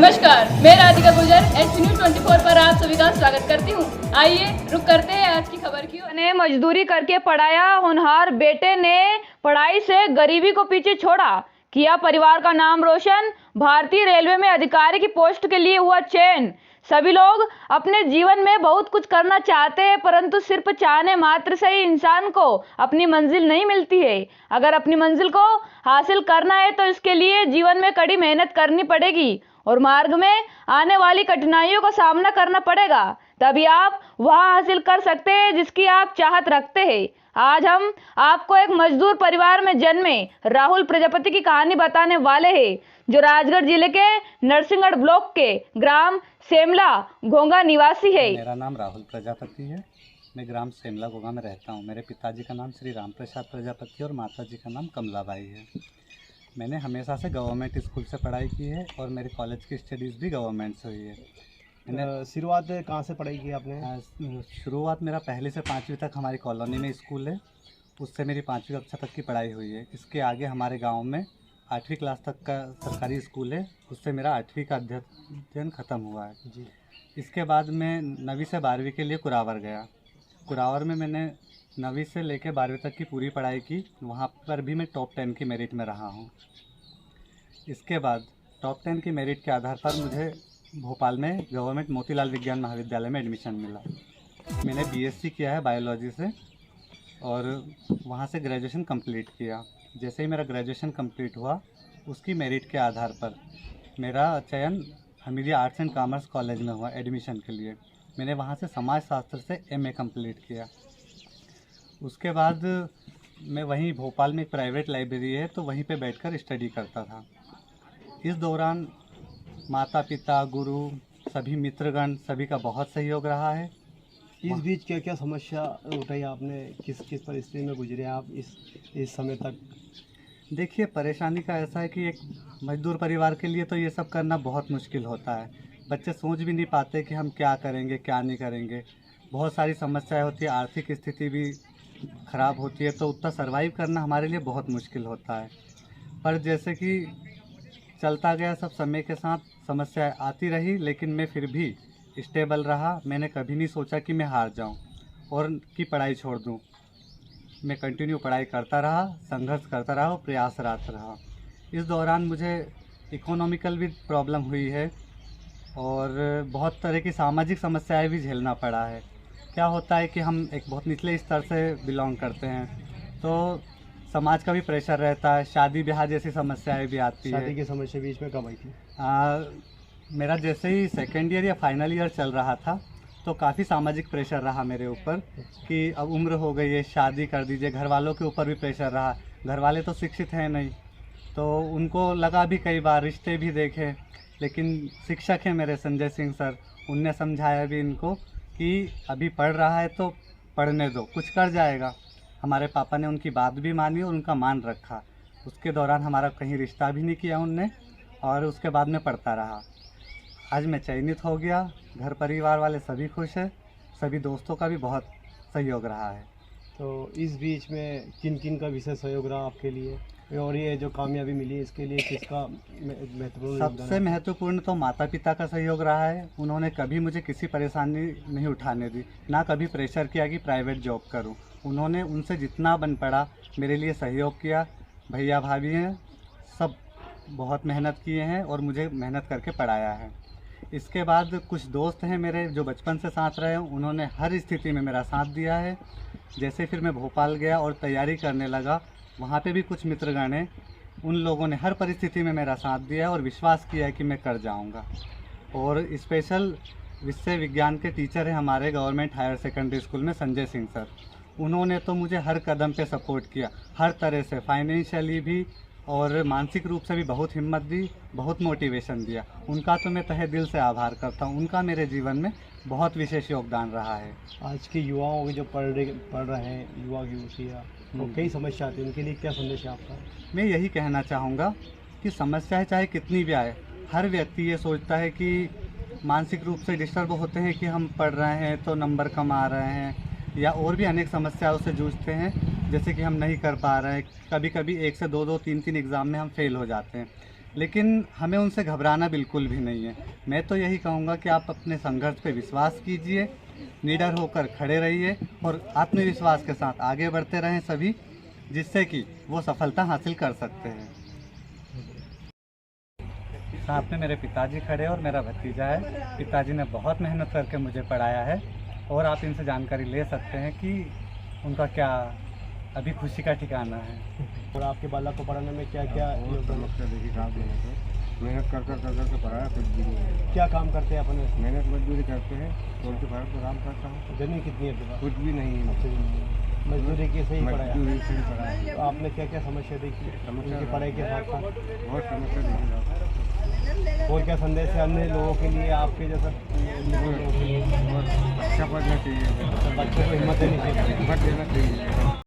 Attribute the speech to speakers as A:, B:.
A: नमस्कार, मैं राधिका गुजर एचपी न्यूज 24 पर आप सभी का स्वागत करती हूँ। आइए रुक करते हैं आज की खबर की।
B: ने मजदूरी करके पढ़ाया, होनहार बेटे ने पढ़ाई से गरीबी को पीछे छोड़ा, किया परिवार का नाम रोशन। भारतीय रेलवे में अधिकारी की पोस्ट के लिए हुआ चयन। सभी लोग अपने जीवन में बहुत कुछ करना चाहते हैं, परंतु सिर्फ चाहने मात्र से ही इंसान को अपनी मंजिल नहीं मिलती है। अगर अपनी मंजिल को हासिल करना है तो इसके लिए जीवन में कड़ी मेहनत करनी पड़ेगी और मार्ग में आने वाली कठिनाइयों का सामना करना पड़ेगा। तभी आप वह हासिल कर सकते हैं जिसकी आप चाहत रखते हैं। आज हम आपको एक मजदूर परिवार में जन्मे राहुल प्रजापति की कहानी बताने वाले हैं, जो राजगढ़ जिले के नरसिंहगढ़ ब्लॉक के ग्राम सेमला घोंगा निवासी है।
C: मेरा नाम राहुल प्रजापति है। मैं ग्राम सेमला घोंगा में रहता हूँ। मेरे पिताजी का नाम श्री राम प्रसाद प्रजापति और माताजी का नाम कमलाबाई है। मैंने हमेशा से गवर्नमेंट स्कूल से पढ़ाई की है और मेरी कॉलेज की स्टडीज़ भी गवर्नमेंट से हुई है। मैंने
D: शुरुआत कहाँ से पढ़ाई की आपने?
C: शुरुआत मेरा पहली से 5वीं तक हमारी कॉलोनी में स्कूल है, उससे मेरी 5वीं कक्षा तक की पढ़ाई हुई है। इसके आगे हमारे गांव में 8वीं क्लास तक का सरकारी स्कूल है, उससे मेरा 8वीं का अध्ययन ख़त्म हुआ है जी। इसके बाद मैं 9वीं से 12वीं के लिए कुरावर गया। कुरावर में मैंने 9वीं से लेकर 12वीं तक की पूरी पढ़ाई की। वहाँ पर भी मैं टॉप 10 की मेरिट में रहा हूँ। इसके बाद टॉप 10 की मेरिट के आधार पर मुझे भोपाल में गवर्नमेंट मोतीलाल विज्ञान महाविद्यालय में एडमिशन मिला। मैंने बीएससी किया है बायोलॉजी से और वहाँ से ग्रेजुएशन कंप्लीट किया। जैसे ही मेरा ग्रेजुएशन कंप्लीट हुआ, उसकी मेरिट के आधार पर मेरा चयन Hamidia arts and commerce college में हुआ एडमिशन के लिए। मैंने वहाँ से समाजशास्त्र से एमए कंप्लीट किया। उसके बाद मैं वहीं भोपाल में एक प्राइवेट लाइब्रेरी है, तो वहीं पे बैठकर स्टडी करता था। इस दौरान माता पिता, गुरु, सभी मित्रगण, सभी का बहुत सहयोग रहा है।
D: इस बीच क्या क्या समस्या उठाई आपने? किस किस परिस्थिति में गुजरे आप इस समय तक?
C: देखिए, परेशानी का ऐसा है कि एक मजदूर परिवार के लिए तो ये सब करना बहुत मुश्किल होता है। बच्चे सोच भी नहीं पाते कि हम क्या करेंगे, क्या नहीं करेंगे। बहुत सारी समस्याएं होती है, आर्थिक स्थिति भी ख़राब होती है, तो उतना सर्वाइव करना हमारे लिए बहुत मुश्किल होता है। पर जैसे कि चलता गया, सब समय के साथ समस्याएं आती रही, लेकिन मैं फिर भी स्टेबल रहा। मैंने कभी नहीं सोचा कि मैं हार जाऊं और कि पढ़ाई छोड़ दूं। मैं कंटिन्यू पढ़ाई करता रहा, संघर्ष करता रहा और प्रयासरत रहा। इस दौरान मुझे इकोनॉमिकल भी प्रॉब्लम हुई है और बहुत तरह की सामाजिक समस्याएं भी झेलना पड़ा है। क्या होता है कि हम एक बहुत निचले स्तर से बिलोंग करते हैं, तो समाज का भी प्रेशर रहता है, शादी ब्याह जैसी समस्याएं भी आती है।
D: शादी की समस्या बीच में कब आई थी?
C: मेरा जैसे ही सेकेंड ईयर या फाइनल ईयर चल रहा था, तो काफ़ी सामाजिक प्रेशर रहा मेरे ऊपर कि अब उम्र हो गई है, शादी कर दीजिए। घर वालों के ऊपर भी प्रेशर रहा। घर वाले तो शिक्षित हैं नहीं, तो उनको लगा भी, कई बार रिश्ते भी देखे, लेकिन शिक्षक हैं मेरे संजय सिंह सर, उनने समझाया भी इनको कि अभी पढ़ रहा है तो पढ़ने दो, कुछ कर जाएगा। हमारे पापा ने उनकी बात भी मानी और उनका मान रखा। उसके दौरान हमारा कहीं रिश्ता भी नहीं किया उनने और उसके बाद में पढ़ता रहा। आज मैं चयनित हो गया, घर परिवार वाले सभी खुश हैं, सभी दोस्तों का भी बहुत सहयोग रहा है।
D: तो इस बीच में किन किन का विशेष सहयोग रहा आपके लिए, और ये जो कामयाबी मिली इसके लिए किसका महत्वपूर्ण?
C: सबसे महत्वपूर्ण तो माता पिता का सहयोग रहा है। उन्होंने कभी मुझे किसी परेशानी नहीं उठाने दी, ना कभी प्रेशर किया कि प्राइवेट जॉब करूं। उन्होंने उनसे जितना बन पड़ा मेरे लिए सहयोग किया। भैया भाभी हैं, सब बहुत मेहनत किए हैं और मुझे मेहनत करके पढ़ाया है। इसके बाद कुछ दोस्त हैं मेरे जो बचपन से साथ रहे हैं, उन्होंने हर स्थिति में मेरा साथ दिया है। जैसे फिर मैं भोपाल गया और तैयारी करने लगा, वहाँ पे भी कुछ मित्रगण हैं, उन लोगों ने हर परिस्थिति में मेरा साथ दिया और विश्वास किया है कि मैं कर जाऊँगा। और स्पेशल विषय विज्ञान के टीचर हैं हमारे गवर्नमेंट हायर सेकेंडरी स्कूल में, संजय सिंह सर। उन्होंने तो मुझे हर कदम पे सपोर्ट किया, हर तरह से, फाइनेंशियली भी और मानसिक रूप से भी बहुत हिम्मत दी, बहुत मोटिवेशन दिया। उनका तो मैं तहे दिल से आभार करता हूँ। उनका मेरे जीवन में बहुत विशेष योगदान रहा है।
D: आज के युवाओं के जो पढ़ रहे हैं, युवा युवतियाँ, तो कई समस्या आती है, उनके लिए क्या संदेश है आपका?
C: मैं यही कहना चाहूँगा कि समस्याएं चाहे कितनी भी आए, हर व्यक्ति ये सोचता है कि मानसिक रूप से डिस्टर्ब होते हैं कि हम पढ़ रहे हैं तो नंबर कम आ रहे हैं, या और भी अनेक समस्याओं से जूझते हैं, जैसे कि हम नहीं कर पा रहे हैं। कभी कभी 1 से 2 2 3 3 एग्ज़ाम में हम फेल हो जाते हैं। लेकिन हमें उनसे घबराना बिल्कुल भी नहीं है। मैं तो यही कहूँगा कि आप अपने संघर्ष पे विश्वास कीजिए, निडर होकर खड़े रहिए और आत्मविश्वास के साथ आगे बढ़ते रहें सभी, जिससे कि वो सफलता हासिल कर सकते हैं। साथ में मेरे पिताजी खड़े और मेरा भतीजा है। पिताजी ने बहुत मेहनत करके मुझे पढ़ाया है और आप इनसे जानकारी ले सकते हैं कि उनका क्या अभी खुशी का ठिकाना है।
D: और आपके बालक को पढ़ाने में क्या क्या
E: समस्या देखी काम मेहनत कर पढ़ाया, कुछ भी नहीं।
D: क्या काम करते हैं अपने?
E: मेहनत मजदूरी करते हैं, पोल्ट्री फार्म पर काम करता हूँ।
D: जमीन कितनी है आपके पास?
E: कुछ भी नहीं है,
D: मजदूरी के सही पढ़ाया।
E: मजदूरी से ही पढ़ाया।
D: तो आपने क्या क्या समस्या देखी उनकी पढ़ाई के साथ साथ?
E: बहुत समस्या देखी।
D: और क्या संदेश है अन्य लोगों के लिए, आपके जैसा
E: बहुत अच्छा पढ़ना चाहिए,
D: बच्चों को हिम्मत देनी चाहिए?
E: हिम्मत देना चाहिए।